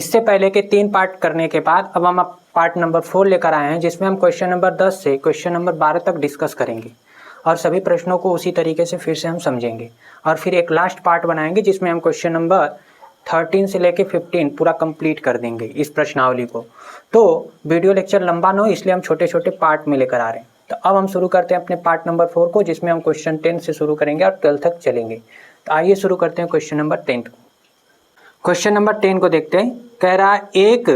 इससे पहले के 3 पार्ट करने के बाद अब हम पार्ट नंबर 4 लेकर आए हैं, जिसमें हम क्वेश्चन नंबर 10 से क्वेश्चन नंबर 12 तक डिस्कस करेंगे और सभी प्रश्नों को उसी तरीके से फिर से हम समझेंगे और फिर एक लास्ट पार्ट बनाएंगे जिसमें हम क्वेश्चन नंबर 13 से लेके 15 पूरा कंप्लीट कर देंगे इस प्रश्नावली को। तो वीडियो लेक्चर लंबा ना हो इसलिए हम छोटे छोटे पार्ट में लेकर आ रहे हैं। तो अब हम शुरू करते हैं अपने पार्ट नंबर 4 को, जिसमें हम क्वेश्चन 10 से शुरू करेंगे और 12 तक चलेंगे। तो आइए शुरू करते हैं क्वेश्चन नंबर 10 को। क्वेश्चन नंबर 10 को देखते हैं। कह रहा है एक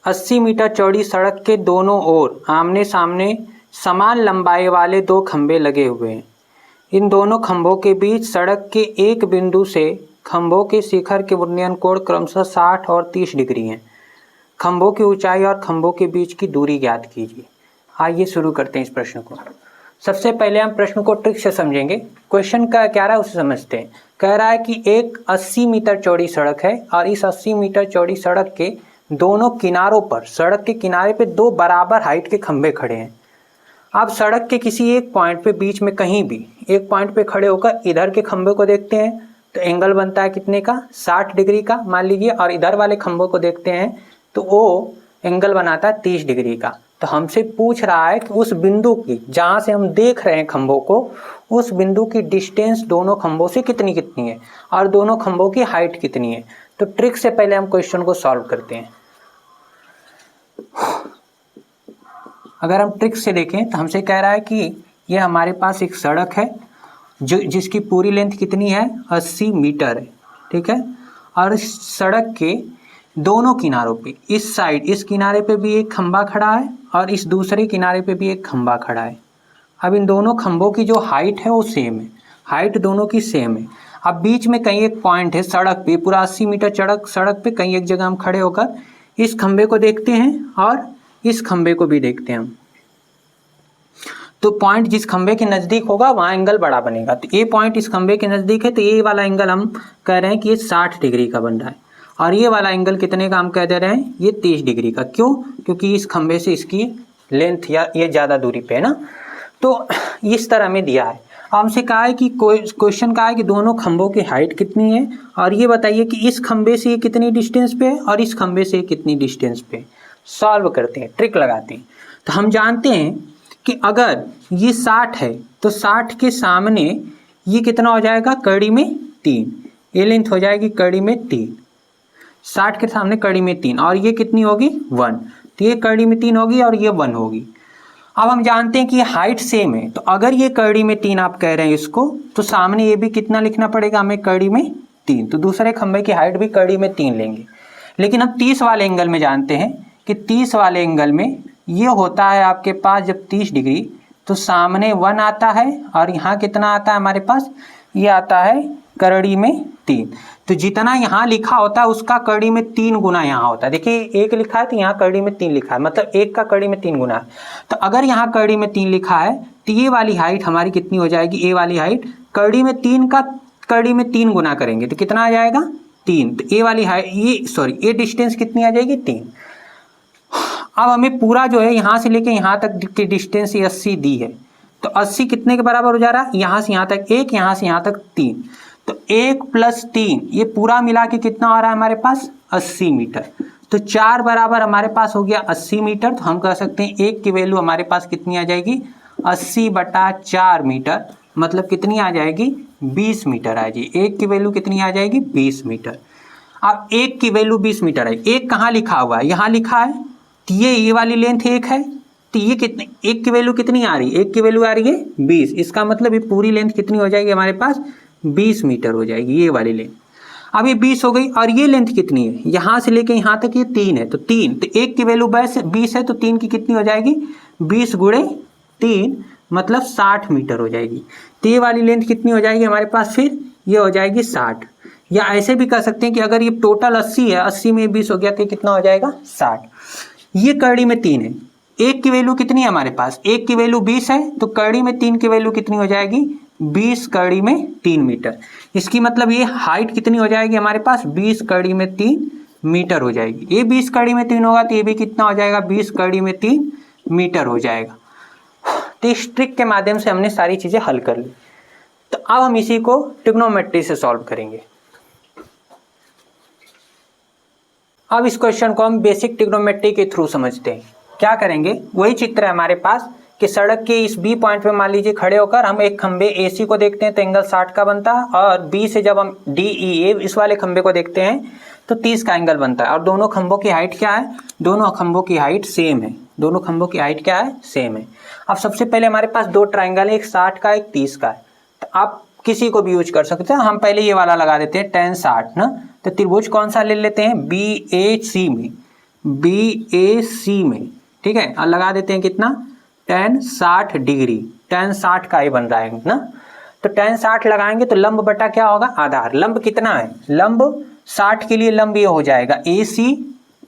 80 मीटर चौड़ी सड़क के दोनों ओर आमने सामने समान लंबाई वाले 2 खंभे लगे हुए हैं। इन दोनों खंभों के बीच सड़क के एक बिंदु से खंभों के शिखर के उन्नयन कोण क्रमशः 60 और 30 डिग्री हैं। खंभों की ऊंचाई और खंभों के बीच की दूरी ज्ञात कीजिए। आइए शुरू करते हैं इस प्रश्न को। सबसे पहले हम प्रश्न को ट्रिक से समझेंगे। क्वेश्चन का क्या रहा है उसे समझते हैं। कह रहा है कि एक 80 मीटर चौड़ी सड़क है और इस 80 मीटर चौड़ी सड़क के दोनों किनारों पर, सड़क के किनारे पे 2 बराबर हाइट के खंभे खड़े हैं। आप सड़क के किसी एक पॉइंट पे, बीच में कहीं भी एक पॉइंट पे खड़े होकर इधर के खंभे को देखते हैं तो एंगल बनता है कितने का, 60 डिग्री का मान लीजिए, और इधर वाले खंभों को देखते हैं तो वो एंगल बनाता है 30 डिग्री का। तो हमसे पूछ रहा है कि उस बिंदु की, जहाँ से हम देख रहे हैं खंभों को, उस बिंदु की डिस्टेंस दोनों खंभों से कितनी कितनी है और दोनों खंभों की हाइट कितनी है। तो ट्रिक से पहले हम क्वेश्चन को सॉल्व करते हैं। अगर हम ट्रिक से देखें तो हमसे कह रहा है कि ये हमारे पास एक सड़क है जो जिसकी पूरी लेंथ कितनी है, 80 मीटर है, ठीक है। और इस सड़क के दोनों किनारों पे, इस साइड इस किनारे पे भी एक खंभा खड़ा है और इस दूसरे किनारे पे भी एक खंभा खड़ा है। अब इन दोनों खंभों की जो हाइट है वो सेम है, हाइट दोनों की सेम है। अब बीच में कहीं एक पॉइंट है सड़क पे, पूरा 80 मीटर सड़क पे कहीं एक जगह हम खड़े होकर इस खंभे को देखते हैं और इस खंभे को भी देखते हैं हम। तो पॉइंट जिस खंभे के नज़दीक होगा वहाँ एंगल बड़ा बनेगा। तो ये पॉइंट इस खंभे के नज़दीक है तो ये वाला एंगल हम कह रहे हैं कि ये 60 डिग्री का बन रहा है और ये वाला एंगल कितने का हम कह दे रहे हैं, ये 30 डिग्री का। क्यों? क्योंकि इस खंभे से इसकी लेंथ या ये ज़्यादा दूरी पे है ना। तो इस तरह में दिया है। हमसे कहा है कि क्वेश्चन कहा है कि दोनों खंभों की हाइट कितनी है और ये बताइए कि इस खंभे से ये कितनी डिस्टेंस पे है और इस खंभे से कितनी डिस्टेंस पे। सॉल्व करते हैं, ट्रिक लगाते हैं। तो हम जानते हैं कि अगर ये 60 है तो 60 के सामने ये कितना हो जाएगा, कड़ी में 3, ये लेंथ हो जाएगी कड़ी में 3। 60 के सामने कड़ी में 3 और ये कितनी होगी 1, तो ये कड़ी में 3 होगी और ये 1 होगी। अब हम जानते हैं कि ये हाइट सेम है, तो अगर ये कड़ी में 3 आप कह रहे हैं इसको, तो सामने ये भी कितना लिखना पड़ेगा हमें, कड़ी में 3। तो दूसरे खंभे की हाइट भी कड़ी में 3 लेंगे। लेकिन हम 30 वाले एंगल में जानते हैं कि 30 वाले एंगल में ये होता है आपके पास जब 30 डिग्री, तो सामने 1 आता है और यहाँ कितना आता है हमारे पास, ये आता है कड़ी में 3। तो जितना यहाँ लिखा होता है उसका कड़ी में 3 गुना यहाँ होता है। देखिए 1 लिखा है तो यहाँ कड़ी में 3 लिखा है, मतलब 1 का कड़ी में 3 गुना है। तो अगर यहाँ कड़ी में 3 लिखा है तो ये वाली हाइट हमारी कितनी हो जाएगी, ये वाली हाइट कड़ी में 3 का कड़ी में 3 गुना करेंगे तो कितना आ जाएगा 3। तो ये वाली हाइट ये डिस्टेंस कितनी आ जाएगी 3। अब हमें पूरा जो है यहाँ से लेके यहाँ तक की डिस्टेंस 80 दी है, तो 80 कितने के बराबर हो जा रहा है, यहाँ से यहाँ तक 1, यहाँ से यहाँ तक 3, तो 1 + 3 ये पूरा मिला के कितना आ रहा है हमारे पास 80 मीटर। तो 4 बराबर हमारे पास हो गया 80 मीटर। तो हम कह सकते हैं 1 की वैल्यू हमारे पास कितनी आ जाएगी, 80/4 मीटर, मतलब कितनी आ जाएगी 20 मीटर आ जाएगी। 1 की वैल्यू कितनी आ जाएगी 20 मीटर। अब 1 की वैल्यू 20 मीटर है, 1 कहाँ लिखा हुआ है, यहाँ लिखा है। तो ये वाली लेंथ 1 है, तो ये कितने, 1 की वैल्यू कितनी आ रही है, 1 की वैल्यू आ रही है 20। इसका मतलब ये पूरी लेंथ कितनी हो जाएगी हमारे पास 20 मीटर हो जाएगी ये वाली लेंथ। अब ये 20 हो गई और ये लेंथ कितनी है, यहाँ से लेके यहाँ तक ये 3 है, तो 3, तो 1 की वैल्यू 20 है तो 3 की कितनी हो जाएगी 20 × 3 मतलब 60 मीटर हो जाएगी। तो ये वाली लेंथ कितनी हो जाएगी हमारे पास, फिर ये हो जाएगी 60। या ऐसे भी कर सकते हैं कि अगर ये टोटल 80 है, 80 में 20 हो गया तो कितना हो जाएगा 60। ये कड़ी में 3 है, 1 की वैल्यू कितनी है हमारे पास, 1 की वैल्यू 20 है, तो कड़ी में 3 की वैल्यू कितनी हो जाएगी 20 कड़ी में 3 मीटर। इसकी मतलब ये हाइट कितनी हो जाएगी हमारे पास 20 कड़ी में 3 मीटर हो जाएगी। ये 20 कड़ी में 3 होगा तो ये भी कितना हो जाएगा 20 कड़ी में 3 मीटर हो जाएगा। तो इस ट्रिक के माध्यम से हमने सारी चीज़ें हल कर ली। तो अब हम इसी को ट्रिग्नोमेट्री से सॉल्व करेंगे। अब इस क्वेश्चन को हम बेसिक ट्रिग्नोमेट्री के थ्रू समझते हैं। क्या करेंगे, वही चित्र है हमारे पास कि सड़क के इस बी पॉइंट पे मान लीजिए खड़े होकर हम एक खंबे AC को देखते हैं तो एंगल 60 का बनता है, और B से जब हम DEA इस वाले खंबे को देखते हैं तो 30 का एंगल बनता है। और दोनों खंभों की हाइट क्या है, दोनों खंभों की हाइट सेम है, दोनों खंभों की हाइट क्या है, सेम है। अब सबसे पहले हमारे पास दो ट्राइंगल है, एक 60 का एक 30 का है, तो आप किसी को भी यूज कर सकते हैं। हम पहले ये वाला लगा देते हैं tan 60 ना, तो त्रिभुज कौन सा ले लेते हैं, BAC में, BAC में, ठीक है, और लगा देते हैं कितना, tan 60 डिग्री, tan 60 का ही बन रहा है ना, तो tan 60 लगाएंगे तो लंब बटा क्या होगा, आधार। लंब कितना है, लंब 60 के लिए लंब ये हो जाएगा AC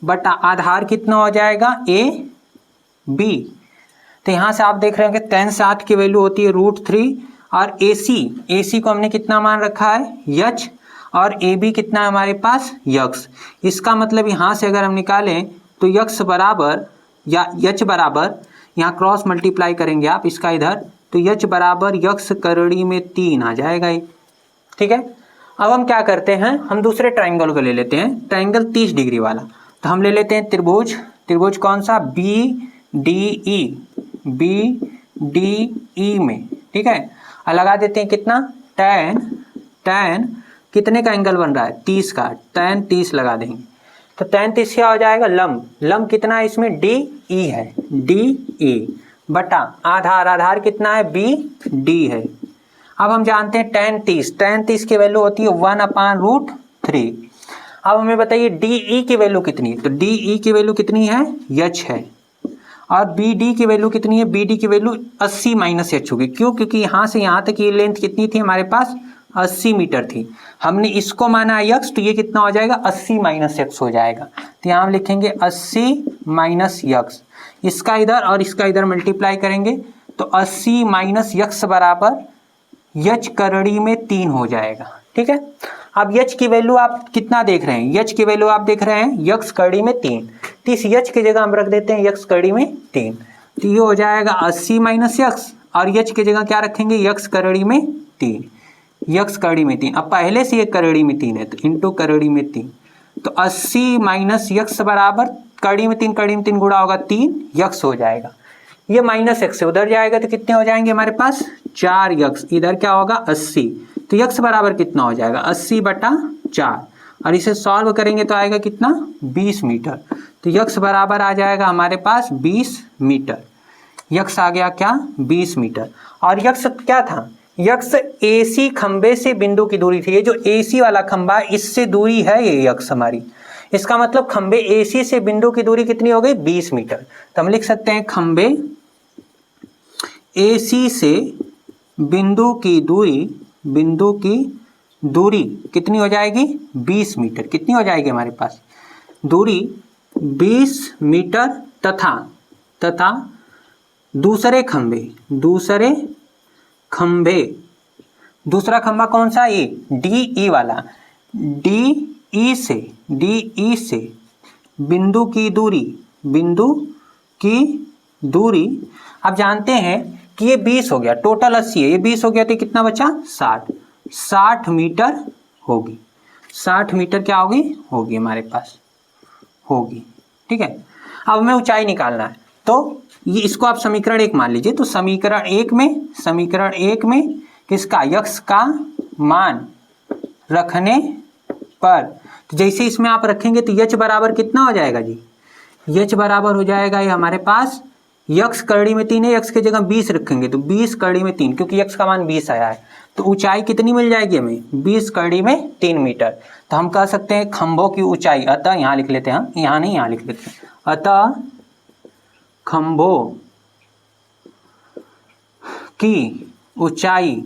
बटा आधार कितना हो जाएगा AB। तो यहाँ से आप देख रहे हैं कि tan 60 की वैल्यू होती है √3, और AC को हमने कितना मान रखा है H, और AB कितना है हमारे पास X। इसका मतलब यहाँ से अगर हम निकालें तो X बराबर या H बराबर, यहाँ क्रॉस मल्टीप्लाई करेंगे आप इसका इधर, तो H बराबर X करड़ी में 3 आ जाएगा ये, ठीक है। अब हम क्या करते हैं, हम दूसरे ट्राइंगल को ले लेते हैं, ट्राइंगल 30 डिग्री वाला। तो हम ले लेते हैं त्रिभुज, त्रिभुज कौन सा, BDE में, ठीक है, और लगा देते हैं कितना, tan कितने का एंगल बन रहा है, 30 का, tan 30 लगा देंगे तो tan 30 क्या हो जाएगा, लंब कितना है इसमें, DE है, DE बटा आधार, आधार कितना है BD है। अब हम जानते हैं tan 30 की वैल्यू होती है 1/√3। अब हमें बताइए DE की वैल्यू कितनी है, तो DE की वैल्यू कितनी है, H है, और BD की वैल्यू कितनी है, BD की वैल्यू 80 - H होगी। क्यों, क्योंकि यहाँ से यहाँ तक ये लेंथ कितनी थी हमारे पास, 80 मीटर थी, हमने इसको माना X, तो ये कितना हो जाएगा, 80 - X हो जाएगा। तो यहाँ हम लिखेंगे 80 - X, इसका इधर और इसका इधर मल्टीप्लाई करेंगे तो 80 - X बराबर H करड़ी में 3 हो जाएगा, ठीक है। अब H की वैल्यू आप कितना देख रहे हैं, H की वैल्यू आप देख रहे हैं X करड़ी में 3, तो इस H की जगह हम रख देते हैं X करड़ी में 3, तो ये हो जाएगा 80 - X, और H की जगह क्या रखेंगे, X करड़ी में 3, X करड़ी में 3। अब पहले से ये करड़ी में 3 है तो इंटू करड़ी में 3, तो 80 - X बराबर करड़ी में 3 गुणा होगा 3X हो जाएगा। ये -X से उधर जाएगा तो कितने हो जाएंगे हमारे पास, 4X, इधर क्या होगा 80, तो X बराबर कितना हो जाएगा, 80/4, और इसे सॉल्व करेंगे तो आएगा कितना, 20 मीटर। तो X बराबर आ जाएगा हमारे पास 20 मीटर, X आ गया क्या, 20 मीटर। और X क्या था, X AC खंबे से बिंदु की दूरी थी, ये जो AC वाला खंबा इससे दूरी है ये X हमारी, इसका मतलब खंबे AC से बिंदु की दूरी कितनी हो गई, 20 मीटर। तो हम लिख सकते हैं खंबे AC से बिंदु की दूरी कितनी हो जाएगी, 20 मीटर, कितनी हो जाएगी हमारे पास दूरी 20 मीटर, तथा दूसरा खंबा कौन सा, ये DE वाला, DE से बिंदु की दूरी आप जानते हैं कि ये 20 हो गया, टोटल 80 है, ये 20 हो गया तो कितना बचा, 60 मीटर होगी, 60 मीटर क्या होगी हमारे पास होगी, ठीक है। अब हमें ऊंचाई निकालना है, तो ये इसको आप समीकरण 1 मान लीजिए, तो समीकरण एक में किसका, X का मान रखने पर, तो जैसे इसमें आप रखेंगे तो H बराबर कितना हो जाएगा जी, H बराबर हो जाएगा ये हमारे पास, X करड़ी में 3 है, X की जगह 20 रखेंगे तो 20 करड़ी में 3, क्योंकि X का मान 20 आया है, तो ऊंचाई कितनी मिल जाएगी हमें, 20 करड़ी में 3 मीटर। तो हम कह सकते हैं खंभों की ऊंचाई, अतः यहाँ लिख लेते हैं, यहाँ नहीं, यहाँ लिख लेते हैं, अतः खंभों की ऊंचाई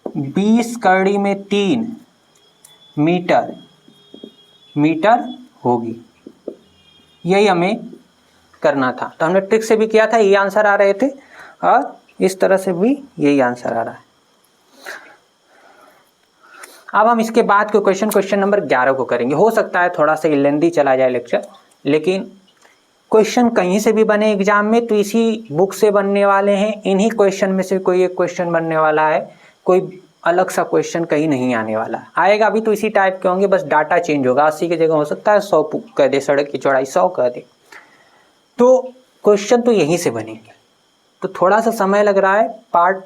20 करड़ी में 3 मीटर होगी। यही हमें करना था, तो हमने ट्रिक से भी किया था, ये आंसर आ रहे थे, और इस तरह से भी यही आंसर आ रहा है। अब हम इसके बाद के क्वेश्चन नंबर 11 को करेंगे। हो सकता है थोड़ा सा लेंदी चला जाए लेक्चर, लेकिन क्वेश्चन कहीं से भी बने एग्जाम में तो इसी बुक से बनने वाले हैं, इन्हीं क्वेश्चन में से कोई एक क्वेश्चन बनने वाला है। कोई अलग सा क्वेश्चन कहीं नहीं आने वाला, आएगा अभी तो इसी टाइप के होंगे, बस डाटा चेंज होगा, 80 की जगह हो सकता है 100 कह दे, सड़क की चौड़ाई 100 कह दे, तो क्वेश्चन तो यहीं से बनेंगे। तो थोड़ा सा समय लग रहा है, पार्ट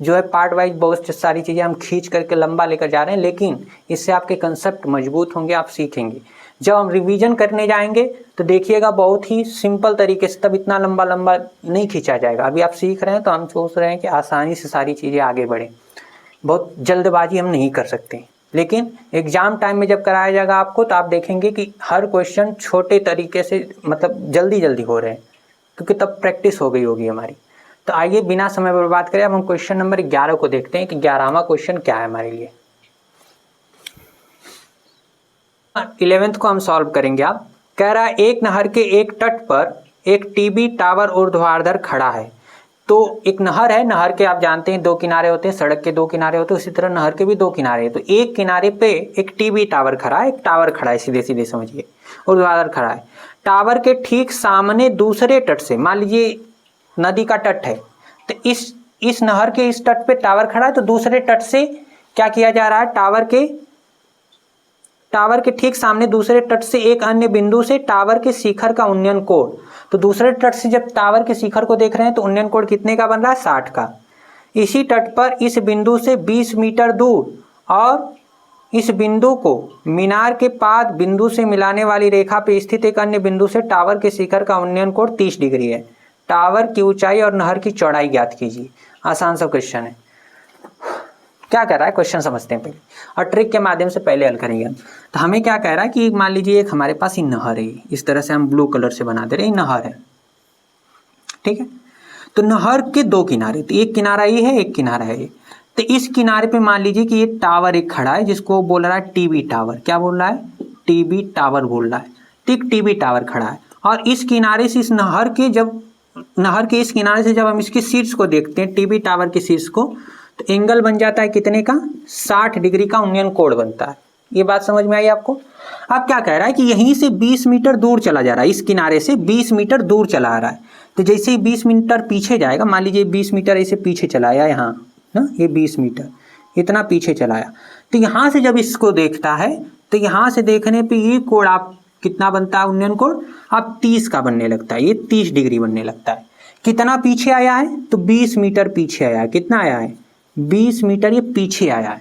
जो है पार्ट वाइज बहुत सारी चीज़ें हम खींच करके लंबा लेकर जा रहे हैं, लेकिन इससे आपके कंसेप्ट मजबूत होंगे, आप सीखेंगे। जब हम रिवीजन करने जाएंगे तो देखिएगा बहुत ही सिंपल तरीके से, तब इतना लंबा लंबा नहीं खींचा जाएगा। अभी आप सीख रहे हैं तो हम सोच रहे हैं कि आसानी से सारी चीज़ें आगे बढ़ें, बहुत जल्दबाजी हम नहीं कर सकते, लेकिन एग्जाम टाइम में जब कराया जाएगा आपको तो आप देखेंगे कि हर क्वेश्चन छोटे तरीके से मतलब जल्दी जल्दी हो रहे हैं, क्योंकि तब प्रैक्टिस हो गई होगी हमारी। तो आइए बिना समय बर्बाद करें, अब हम क्वेश्चन नंबर 11 को देखते हैं कि 11वां क्वेश्चन क्या है हमारे लिए। 11th को हम सॉल्व करेंगे। आप कह रहा है एक नहर के एक तट पर एक टीवी टावर ऊर्ध्वाधर खड़ा है। तो एक नहर है, नहर के आप जानते हैं 2 किनारे होते हैं, सड़क के 2 किनारे होते हैं, उसी तरह नहर के भी 2 किनारे हैं। तो एक किनारे पे एक टीवी टावर खड़ा है, एक टावर खड़ा है, सीधे सीधे समझिए, ऊर्ध्वाधर खड़ा है। टावर के ठीक सामने दूसरे तट से, मान लीजिए नदी का तट है, तो इस नहर के इस तट पे टावर खड़ा है, तो दूसरे तट से क्या किया जा रहा है, टावर के ठीक सामने दूसरे तट से एक अन्य बिंदु से टावर के शिखर का उन्नयन कोण। तो दूसरे तट से जब टावर के शिखर को देख रहे हैं तो उन्नयन कोण कितने का बन रहा है, 60 का। इसी तट पर इस बिंदु से 20 मीटर दूर और इस बिंदु को मीनार के पाद बिंदु से मिलाने वाली रेखा पर स्थित एक अन्य बिंदु से टावर के शिखर का उन्नयन कोण 30 डिग्री है। टावर की ऊंचाई और नहर की चौड़ाई ज्ञात कीजिए। आसान सा क्वेश्चन है। क्या कह रहा है, क्वेश्चन समझते हैं पहले और ट्रिक के माध्यम से पहले हल करेंगे। तो हमें क्या कह रहा है कि मान लीजिए एक हमारे पास ये नहर है, इस तरह से हम ब्लू कलर से बना दे रहे हैं, नहर है, ठीक है। तो नहर के 2 किनारे, तो एक किनारा ये है, एक किनारा है ये। तो इस किनारे पे मान लीजिए कि ये टावर एक खड़ा है, जिसको बोल रहा है टीवी टावर। क्या बोल रहा है, टीवी टावर बोल रहा है। ठीक, टीवी टावर खड़ा है और इस किनारे से इस नहर के इस किनारे से जब हम इसके शीर्ष को देखते हैं, टीवी टावर के शीर्ष को, तो एंगल बन जाता है कितने का, 60 डिग्री का उन्नयन कोण बनता है। ये बात समझ में आई आपको। अब क्या कह रहा है कि यहीं से 20 मीटर दूर चला जा रहा है, इस किनारे से 20 मीटर दूर चला आ रहा है। तो जैसे ही 20 मीटर पीछे जाएगा, मान लीजिए 20 मीटर ऐसे पीछे चलाया यहाँ ना, ये 20 मीटर इतना पीछे चलाया, तो यहाँ से जब इसको देखता है तो यहाँ से देखने पे ये कोण आप कितना बनता है, उन्नयन कोण अब 30 का बनने लगता है, ये 30 डिग्री बनने लगता है। कितना पीछे आया है, तो 20 मीटर पीछे आया है। कितना आया है, 20 मीटर ये पीछे आया है,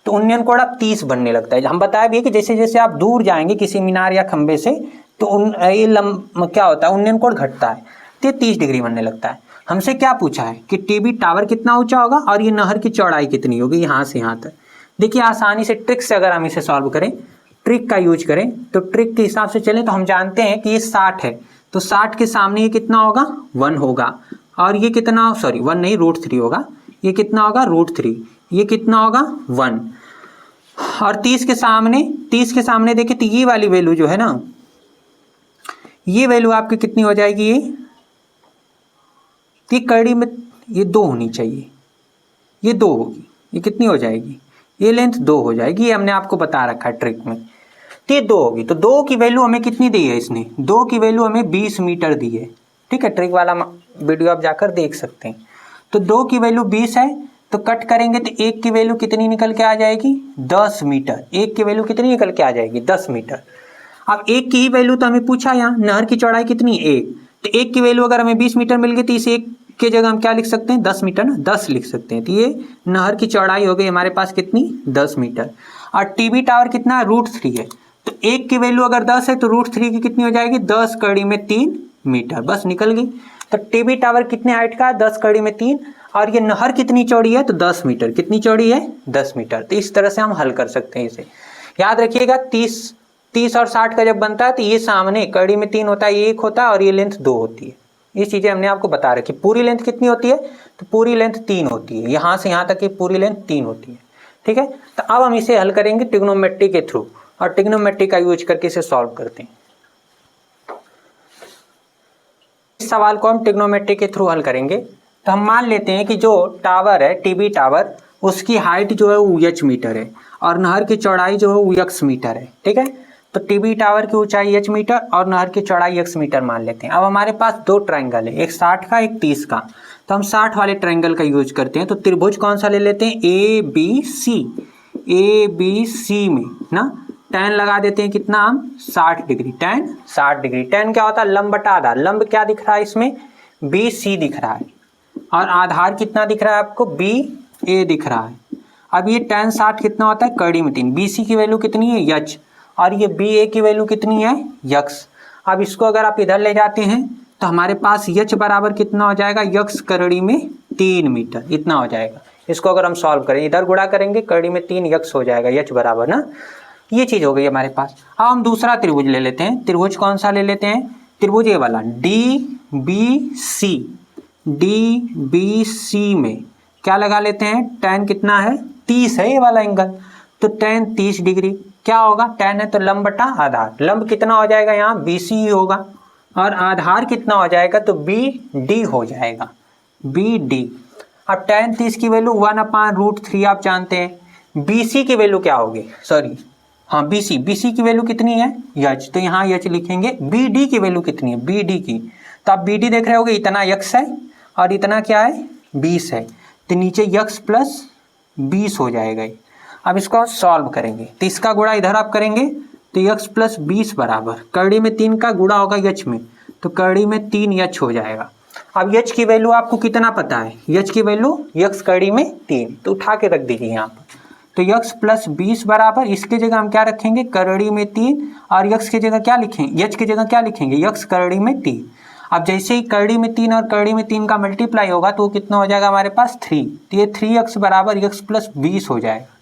तो उन्नयन कोण अब 30 बनने लगता है। हम बताया भी कि जैसे जैसे आप दूर जाएंगे किसी मीनार या खंबे से, तो ये क्या होता है, उन्नयन कोण घटता है, तो 30 डिग्री बनने लगता है। हमसे क्या पूछा है कि टीवी टावर कितना ऊंचा होगा और ये नहर की चौड़ाई कितनी होगी यहाँ से यहाँ तक। देखिए आसानी से ट्रिक से अगर हम इसे सॉल्व करें, ट्रिक का यूज करें, तो ट्रिक के हिसाब से चलें तो हम जानते हैं कि ये 60 है, तो 60 के सामने ये कितना होगा, 1 होगा, और ये कितना, सॉरी 1 नहीं, √3 होगा। ये कितना होगा, √3, ये कितना होगा 1, और 30 के सामने देखिए तो ये वाली वैल्यू जो है ना, ये वैल्यू आपकी कितनी हो जाएगी, ये कड़ी में ये 2 होनी चाहिए, ये 2 होगी, ये कितनी हो जाएगी, ये लेंथ 2 हो जाएगी। ये हमने आपको बता रखा है ट्रिक में, तो ये 2 होगी। तो 2 की वैल्यू हमें कितनी दी है, इसने 2 की वैल्यू हमें 20 मीटर दी है, ठीक है। ट्रिक वाला वीडियो आप जाकर देख सकते हैं। तो 2 की वैल्यू 20 है, तो कट करेंगे तो 1 की वैल्यू कितनी निकल के आ जाएगी, 10 मीटर। 1 की वैल्यू कितनी निकल के आ जाएगी, 10 मीटर। अब 1 की ही वैल्यू तो हमें पूछा, यहाँ नहर की चौड़ाई कितनी, 1, तो 1 की वैल्यू अगर हमें 20 मीटर मिल गई तो इस 1 के जगह हम क्या लिख सकते हैं, 10 मीटर ना, 10 लिख सकते हैं। तो ये नहर की चौड़ाई हो गई हमारे पास कितनी, 10 मीटर। और टीवी टावर कितना, √3 है, तो 1 की वैल्यू अगर 10 है तो √3 की कितनी हो जाएगी, 10 कड़ी में 3 मीटर, बस निकल गई। तो टीवी टावर कितने हाइट का है, 10 कड़ी में 3, और ये नहर कितनी चौड़ी है, तो 10 मीटर। कितनी चौड़ी है, 10 मीटर। तो इस तरह से हम हल कर सकते हैं इसे। याद रखिएगा 30 और 60 का जब बनता है तो ये सामने कड़ी में 3 होता है, ये 1 होता है, और ये लेंथ 2 होती है। ये चीजें हमने आपको बता रखी। पूरी लेंथ कितनी होती है, तो पूरी लेंथ 3 होती है, यहाँ से यहाँ तक की पूरी लेंथ 3 होती है, ठीक है। तो अब हम इसे हल करेंगे ट्रिग्नोमेट्री के थ्रू, और ट्रिग्नोमेट्री का यूज करके इसे सॉल्व करते हैं। इस सवाल को हम ट्रिग्नोमेट्री के थ्रू हल करेंगे। तो हम मान लेते हैं कि जो टावर है, टीवी टावर, उसकी हाइट जो है वो h मीटर है, और नहर की चौड़ाई जो है वो x मीटर है, ठीक है। तो टीवी टावर की ऊंचाई h मीटर और नहर की चौड़ाई x मीटर मान लेते हैं। अब हमारे पास 2 ट्रायंगल है, एक 60 का, एक 30 का। तो हम 60 वाले ट्रायंगल का यूज करते हैं। तो त्रिभुज कौन सा ले लेते हैं, A B C. A B C में ना tan लगा देते हैं कितना हम 60 डिग्री, tan 60 डिग्री। tan क्या होता है, लंब बटा आधार। लंब क्या दिख रहा है इसमें, बी सी दिख रहा है, और आधार कितना दिख रहा है आपको, बी ए दिख रहा है। अब ये tan 60 कितना होता है, कड़ी में 3। बी सी की वैल्यू कितनी है, यच, और ये बी ए की वैल्यू कितनी है, यक्स। अब इसको अगर आप इधर ले जाते हैं तो हमारे पास यच बराबर कितना हो जाएगा, यक्स करड़ी में 3 मीटर, इतना हो जाएगा। इसको अगर हम सॉल्व करें, इधर गुणा करेंगे, करड़ी में 3 यक्स हो जाएगा, यच बराबर ना, ये चीज हो गई हमारे पास। अब हम दूसरा त्रिभुज ले लेते हैं। त्रिभुज कौन सा ले लेते हैं, त्रिभुज ये वाला D B C. D B C में क्या लगा लेते हैं, tan कितना है, 30 है ये वाला एंगल, तो tan 30 डिग्री। क्या होगा, tan है तो लंब बटा आधार। लंब कितना हो जाएगा यहाँ, बी सी होगा, और आधार कितना हो जाएगा, तो बी डी हो जाएगा, बी डी। अब tan 30 की वैल्यू 1/√3 आप जानते हैं। बी सी की वैल्यू क्या होगी, सॉरी हाँ बी सी की वैल्यू कितनी है, यच, तो यहाँ यच लिखेंगे। बी डी की वैल्यू कितनी है, बी डी की, तो आप बी डी देख रहे होगे, इतना यक्स है और इतना क्या है, 20 है, तो नीचे यक्स प्लस 20 हो जाएगा। अब इसको सॉल्व करेंगे तो इसका गुणा इधर आप करेंगे तो यक्स प्लस 20 बराबर करड़ी में 3 का गुणा होगा यच में, तो करड़ी में 3 यच हो जाएगा। अब यच की वैल्यू आपको कितना पता है, यच की वैल्यू यक्स करड़ी में 3, तो उठा के रख दीजिए यहाँ पर। तो यक्स प्लस 20 बराबर, इसके जगह हम क्या रखेंगे, करड़ी में 3, और यक्स की जगह क्या लिखेंगे, यच की जगह क्या लिखेंगे, यक्स करड़ी में 3। अब जैसे ही करड़ी में 3 और करड़ी में 3 का मल्टीप्लाई होगा तो वो कितना हो जाएगा हमारे पास 3, तो ये 3x बराबर यक्स प्लस 20 हो जाएगा।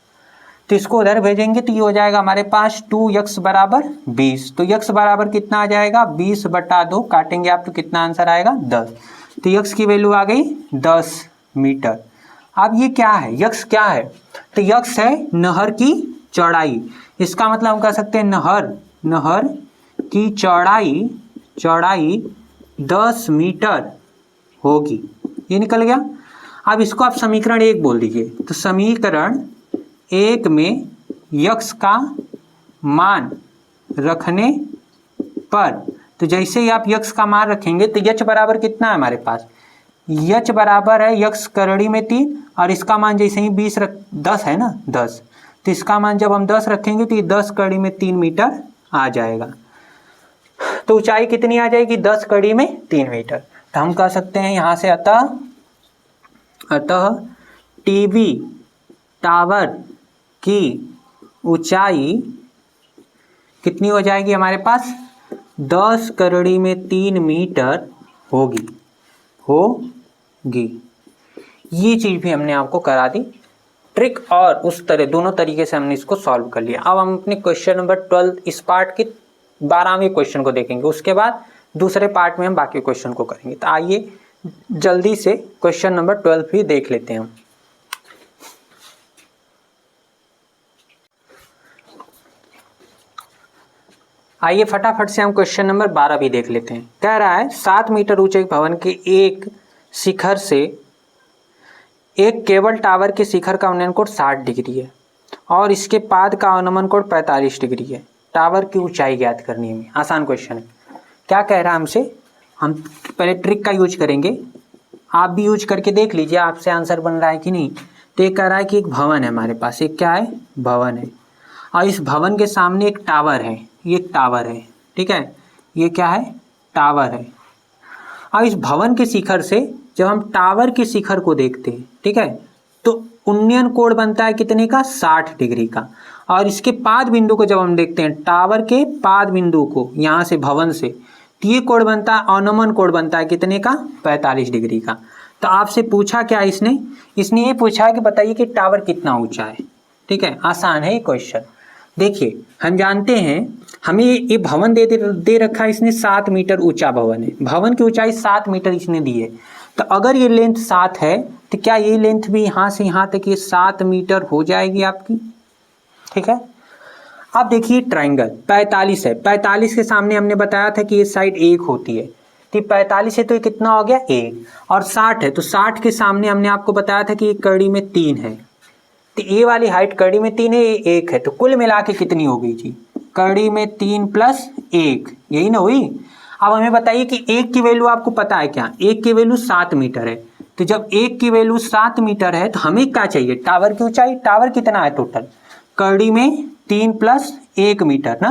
तो इसको उधर भेजेंगे तो ये हो जाएगा हमारे पास 2x बराबर 20। तो x बराबर कितना आ जाएगा, 20/2, काटेंगे आप तो कितना आंसर आएगा, 10। तो x की वैल्यू आ गई 10 मीटर। अब ये क्या है, यक्स क्या है, तो यक्स है नहर की चौड़ाई। इसका मतलब हम कह सकते हैं नहर की चौड़ाई 10 मीटर होगी, ये निकल गया। अब इसको आप समीकरण 1 बोल दीजिए। तो समीकरण 1 में यक्स का मान रखने पर, तो जैसे ही आप यक्स का मान रखेंगे तो यच बराबर कितना है हमारे पास, यच बराबर है यक्स करड़ी में 3, और इसका मान जैसे ही 10 है ना, 10, तो इसका मान जब हम 10 रखेंगे तो ये 10 करड़ी में 3 मीटर आ जाएगा। तो ऊंचाई कितनी आ जाएगी, 10 कड़ी में 3 मीटर। तो हम कह सकते हैं यहाँ से अतः टीवी टावर की ऊंचाई कितनी हो जाएगी हमारे पास, 10 करड़ी में 3 मीटर होगी। ये चीज़ भी हमने आपको करा दी, ट्रिक और उस तरह दोनों तरीके से हमने इसको सॉल्व कर लिया। अब हम अपने क्वेश्चन नंबर 12 इस पार्ट के 12वें क्वेश्चन को देखेंगे, उसके बाद दूसरे पार्ट में हम बाकी क्वेश्चन को करेंगे। तो आइए जल्दी से क्वेश्चन नंबर 12 भी देख लेते हैं हम। आइए फटाफट से हम क्वेश्चन नंबर 12 भी देख लेते हैं। कह रहा है 7 मीटर ऊंचे भवन के एक शिखर से एक केबल टावर के शिखर का उन्नयन कोण 60 डिग्री है और इसके पाद का अवनमन कोण 45 डिग्री है। टावर की ऊंचाई ज्ञात करनी है। आसान क्वेश्चन है। क्या कह रहा है हमसे, हम पहले ट्रिक का यूज करेंगे, आप भी यूज करके देख लीजिए आपसे आंसर बन रहा है कि नहीं। तो ये कह रहा है कि एक भवन है हमारे पास, एक क्या है, भवन है, और इस भवन के सामने एक टावर है, ये एक टावर है, ठीक है, ये क्या है, टावर है। अब इस भवन के शिखर से जब हम टावर के शिखर को देखते हैं, ठीक है, तो उन्नयन कोण बनता है कितने का, 60 डिग्री का। और इसके पाद बिंदु को जब हम देखते हैं, टावर के पाद बिंदु को यहाँ से भवन से, तो ये कोण बनता है, अवनमन कोण बनता है कितने का, 45 डिग्री का। तो आपसे पूछा क्या इसने ये पूछा कि बताइए कि टावर कितना ऊंचा है। ठीक है, आसान है ये क्वेश्चन। देखिए हम जानते हैं, हमें ये भवन दे रखा है इसने, 7 मीटर ऊंचा भवन है, भवन की ऊंचाई 7 मीटर इसने दी है। तो अगर ये लेंथ 7 है तो क्या ये लेंथ भी यहाँ से यहाँ तक ये 7 मीटर हो जाएगी आपकी। ठीक है, अब देखिए ट्राइंगल 45 है, 45 के सामने हमने बताया था कि ये साइड 1 होती है, तो 45 है तो ये कितना हो गया 1, और 60 है तो 60 के सामने हमने आपको बताया था कि ये कड़ी में 3 है, तो ये वाली हाइट कड़ी में 3 है, ये 1 है, तो कुल मिला के कितनी हो गई जी, कड़ी में 3 प्लस 1, यही ना हुई। अब हमें बताइए कि 1 की वैल्यू आपको पता है क्या, 1 की वैल्यू 7 मीटर है, तो जब एक की वैल्यू 7 मीटर है तो हमें क्या चाहिए, टावर की ऊंचाई। टावर कितना है टोटल, करड़ी में 3 + 1 मीटर ना,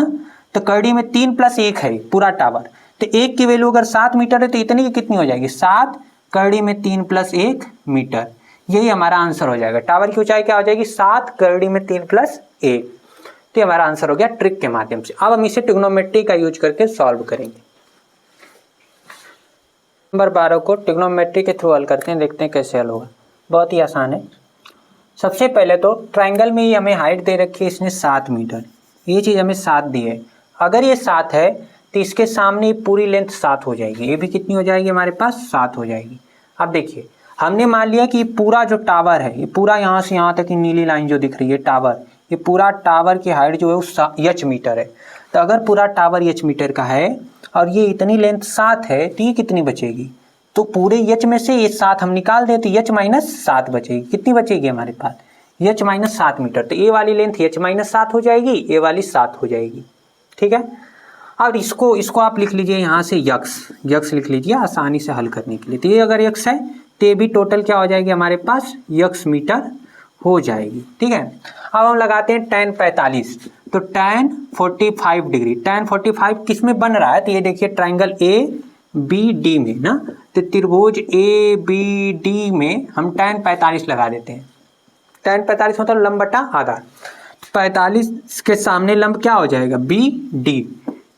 तो करड़ी में 3 + 1 है पूरा टावर। तो एक की वैल्यू अगर 7 मीटर है तो इतनी की कितनी हो जाएगी, 7 करड़ी में 3 + 1 मीटर। यही हमारा आंसर हो जाएगा। टावर की ऊंचाई क्या हो जाएगी, 7 करड़ी में 3 + 1। तो हमारा आंसर हो गया ट्रिक के माध्यम से। अब हम इसे ट्रिग्नोमेट्री का यूज करके सॉल्व करेंगे। नंबर 12 को ट्रिग्नोमेट्री के थ्रू हल करते हैं, देखते हैं कैसे हल होगा। बहुत ही आसान है। सबसे पहले तो ट्रायंगल में ही हमें हाइट दे रखी है इसने 7 मीटर, ये चीज़ हमें 7 दी है। अगर ये 7 है तो इसके सामने पूरी लेंथ 7 हो जाएगी, ये भी कितनी हो जाएगी हमारे पास, 7 हो जाएगी। अब देखिए हमने मान लिया कि पूरा जो टावर है, ये पूरा यहाँ से यहाँ तक की नीली लाइन जो दिख रही है टावर, ये पूरा टावर की हाइट जो है वो h मीटर है। तो अगर पूरा टावर h मीटर का है और ये इतनी लेंथ 7 है तो ये कितनी बचेगी, तो पूरे h में से ये 7 हम निकाल दें तो h - 7 बचेगी। कितनी बचेगी हमारे पास, h - 7 मीटर। तो ये वाली लेंथ h - 7 हो जाएगी, ये वाली 7 हो जाएगी। ठीक है। अब इसको आप लिख लीजिए यहाँ से यक्स लिख लीजिए आसानी से हल करने के लिए। तो ये अगर यक्स है तो ये भी टोटल क्या हो जाएगी हमारे पास, यक्स मीटर हो जाएगी। ठीक है। अब हम लगाते हैं tan 45, तो tan 45 डिग्री, tan 45 किस में बन रहा है, तो ये देखिए ट्राइंगल ABD में ना, तो त्रिभुज ABD में हम tan 45 लगा देते हैं। tan 45 मतलब लंब बटा आधार, 45 के सामने लंब क्या हो जाएगा,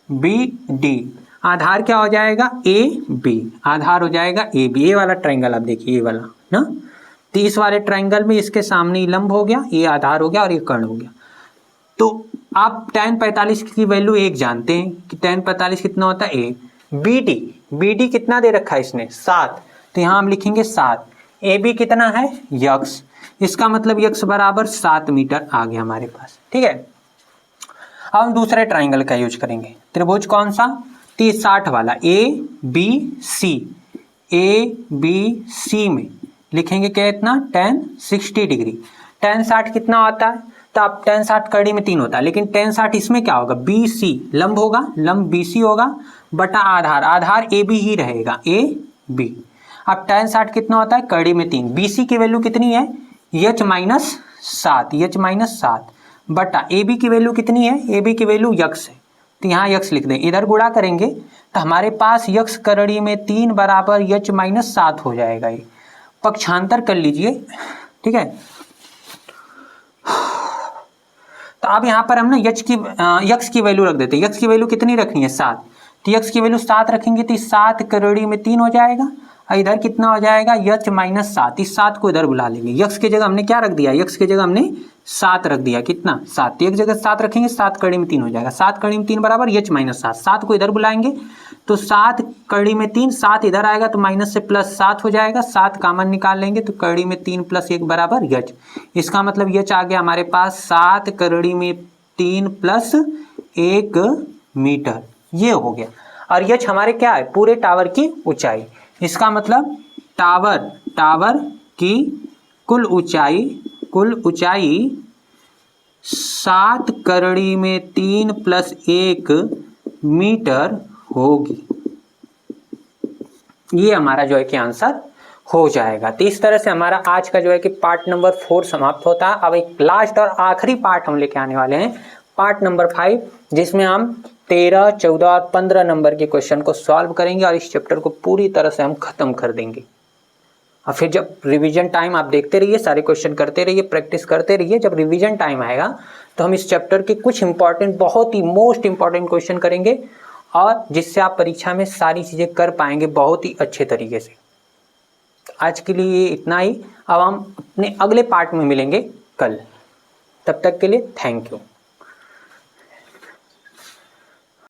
BD, आधार क्या हो जाएगा, AB, आधार हो जाएगा AB। ये वाला ट्राइंगल आप देखिए, ये वाला ना, 30 वाले ट्राइंगल में इसके सामने लंब हो गया, ये आधार हो गया और ये कर्ण हो गया। तो आप tan 45 की वैल्यू 1 जानते हैं कि tan 45 कितना होता है, BD कितना दे रखा है इसने, 7, तो यहाँ हम लिखेंगे 7। AB कितना है, यक्स, इसका मतलब यक्स बराबर 7 मीटर आ गया हमारे पास। ठीक है। अब हम दूसरे ट्राइंगल का यूज करेंगे। त्रिभुज कौन सा, 60 वाला ABC में लिखेंगे क्या, इतना tan 60 डिग्री। tan 60 कितना होता है, तो आप tan 60 कड़ी में 3 होता है, लेकिन tan 60 इसमें क्या होगा, BC लंब होगा, लंब BC होगा बटा आधार AB ही रहेगा, AB। अब tan 60 कितना होता है, कड़ी में 3, BC की वैल्यू कितनी है, h - 7 बटा AB की वैल्यू कितनी है, AB की वैल्यू यक्स है, तो यहाँ यक्स लिख दें। इधर गुणा करेंगे तो हमारे पास यक्स करड़ी में 3 बराबर h - 7 हो जाएगा। ये पक्षांतर कर लीजिए। ठीक है। तो अब यहाँ पर हम ना यक्स की वैल्यू रख देते हैं। यक्स की वैल्यू कितनी रखनी है, 7, तो यक्स की वैल्यू 7 रखेंगे तो 7 करड़ी में 3 हो जाएगा, और इधर कितना हो जाएगा, h - 7, इस 7 को इधर बुला लेंगे। यक्स की जगह हमने क्या रख दिया, यक्स की जगह हमने 7 रख दिया, कितना 7, एक जगह 7 रखेंगे, 7 कड़ी में 3 हो जाएगा, 7 कड़ी में 3 बराबर h - 7, 7 को इधर बुलाएंगे तो 7 कड़ी में 3, 7 इधर आएगा तो माइनस से प्लस 7 हो जाएगा, 7 कॉमन निकाल लेंगे तो कड़ी में 3 + 1 बराबर h। इसका मतलब h आ गया हमारे पास 7 करड़ी में 3 + 1 मीटर, ये हो गया। और h हमारे क्या है, पूरे टावर की ऊंचाई। इसका मतलब टावर की कुल ऊंचाई 7 करड़ी में 3 + 1 मीटर होगी। ये हमारा जो है कि आंसर हो जाएगा। तो इस तरह से हमारा आज का जो है कि पार्ट नंबर 4 समाप्त होता है। अब एक लास्ट और आखिरी पार्ट हम लेके आने वाले हैं, पार्ट नंबर 5, जिसमें हम 13, 14 और 15 नंबर के क्वेश्चन को सॉल्व करेंगे और इस चैप्टर को पूरी तरह से हम खत्म कर देंगे। और फिर जब रिवीजन टाइम, आप देखते रहिए, सारे क्वेश्चन करते रहिए, प्रैक्टिस करते रहिए, जब रिवीजन टाइम आएगा तो हम इस चैप्टर के कुछ इंपॉर्टेंट, बहुत ही मोस्ट इंपॉर्टेंट क्वेश्चन करेंगे, और जिससे आप परीक्षा में सारी चीज़ें कर पाएंगे बहुत ही अच्छे तरीके से। आज के लिए इतना ही। अब हम अपने अगले पार्ट में मिलेंगे कल। तब तक के लिए थैंक यू।